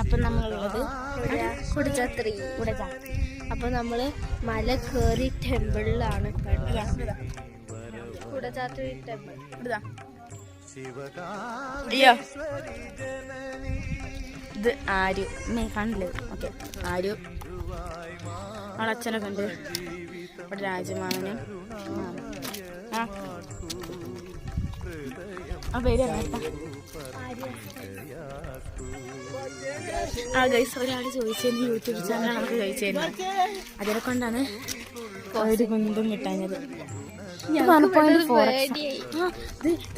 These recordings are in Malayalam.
അപ്പൊ നമ്മളുള്ളത് കുടജാത്രി. അപ്പൊ നമ്മള് മല കയറി ടെമ്പിളിലാണ്. കുടജാത്രി ടെമ്പിൾ. അയ്യോ ഇത് ആര് കാണില്ലേ? ഓക്കെ, ആര് അവളെ അച്ഛനൊക്കെ ഉണ്ട്. ഇവിടെ രാജമാവനും ഗൈസ് ഒരാൾ ചോദിച്ചിരുന്നു യൂട്യൂബ് ചാനൽ നമുക്ക് ചോദിച്ചിരുന്നു. അതിനെ കൊണ്ടാണ് ഒരു കുന്തും കിട്ടാഞ്ഞത്.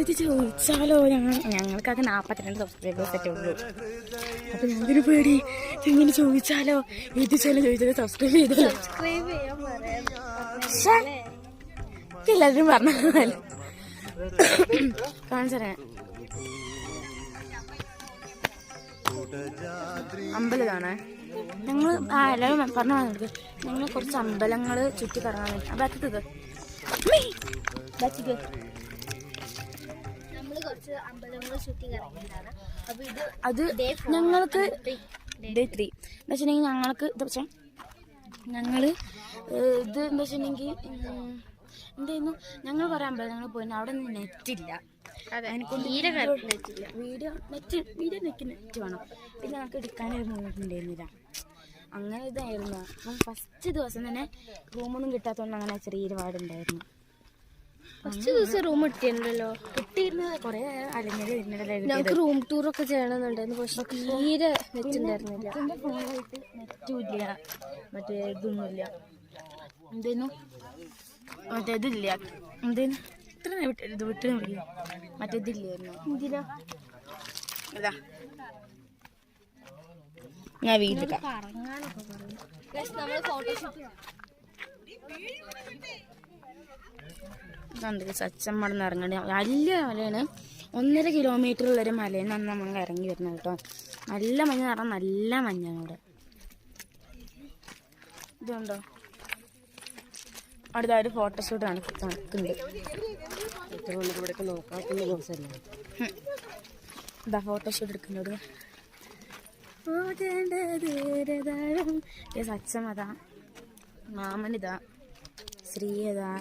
ഇത് ചോദിച്ചാലോ ഞങ്ങൾക്കൊക്കെ 42 സബ്സ്ക്രൈബേഴ്സ് ഒക്കെ ഉള്ളൂ. അപ്പൊ ഞങ്ങൾക്ക് പേടി ഇങ്ങനെ ചോദിച്ചാലോ ഇത് ചോദിച്ചാലോ സബ്സ്ക്രൈബ് ചെയ്തല്ലോ. എല്ലാവരും പറഞ്ഞാൽ കാണിച്ചേ അമ്പലം കാണാൻ ഞങ്ങൾ എല്ലാവരും പറഞ്ഞു വന്നിട്ട് ഞങ്ങൾ കുറച്ച് അമ്പലങ്ങൾ ചുറ്റി കറങ്ങാൻ വേണ്ടി. ബാറ്റത് അത് ഞങ്ങൾക്ക് ഡേ 3 എന്താ വെച്ചിട്ടുണ്ടെങ്കിൽ ഞങ്ങൾക്ക് എന്താ വെച്ചാൽ ഞങ്ങള് ഇത് എന്താ വെച്ചിട്ടുണ്ടെങ്കിൽ എന്തായിരുന്നു ഞങ്ങൾ കുറേ അമ്പലങ്ങൾ പോയിരുന്നു. അവിടെ നിന്ന് നെറ്റില്ല. വീഡിയോ നെറ്റ് വേണം. പിന്നെ ഞങ്ങൾക്ക് എടുക്കാനൊരു മൂന്നുണ്ടായിരുന്നില്ല. അങ്ങനെ ഇതായിരുന്നു. അപ്പം ഫസ്റ്റ് ദിവസം തന്നെ റൂമൊന്നും കിട്ടാത്തതുകൊണ്ട് അങ്ങനെ ചെറിയൊരു പാടുണ്ടായിരുന്നു. ഫസ്റ്റ് ദിവസം റൂം കിട്ടിയിട്ടുണ്ടല്ലോ. കിട്ടിയിരുന്നത് കുറേ അലഞ്ഞത് വരുന്നുണ്ടല്ലോ. ഞങ്ങൾക്ക് റൂം ടൂറൊക്കെ ചെയ്യണമെന്നുണ്ടായിരുന്നു. പക്ഷെ തീരെ നെറ്റ് ഉണ്ടായിരുന്നില്ല. ഫോണായിട്ട് നെറ്റും ഇല്ല, മറ്റേ ഇതൊന്നുമില്ല. എന്തേന്നു മറ്റേ ഇതില്ല. എന്തേന്നു ഇത്ര ഇത് വിട്ട് മറ്റേ ഇതില്ലായിരുന്നു. എന്തിനാ അതാ ഞാൻ വീട്ടിൽ സച്ചമ്മടന്ന് ഇറങ്ങണ വലിയ മലയാണ്. 1.5 കിലോമീറ്ററുള്ളൊരു മലയിൽ നിന്നാണ് നമ്മൾ ഇറങ്ങി വരുന്നത് കേട്ടോ. നല്ല മഞ്ഞ നിറം, നല്ല മഞ്ഞാണ് ഇവിടെ. ഇതുണ്ടോ അവിടെ ഒരു ഫോട്ടോഷൂട്ട് നടക്കുന്നുണ്ട്. ഇതാ ഫോട്ടോഷൂട്ട് എടുക്കുന്നുണ്ട്. സച്ചമതാ, മാമനിതാ, ശ്രീയതാ,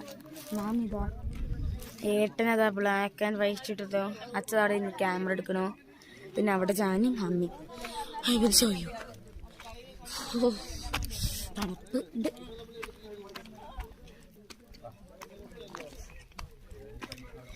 മാമിതാ, ഏട്ടനതാ ബ്ലാക്ക് ആൻഡ് വൈറ്റ് ഇട്ടതോ. അച്ഛനവിടെ ഇന്ന് ക്യാമറ എടുക്കണോ. പിന്നെ അവിടെ ജാനും അമ്മി. I will show you. തണുപ്പ് ഉണ്ട്.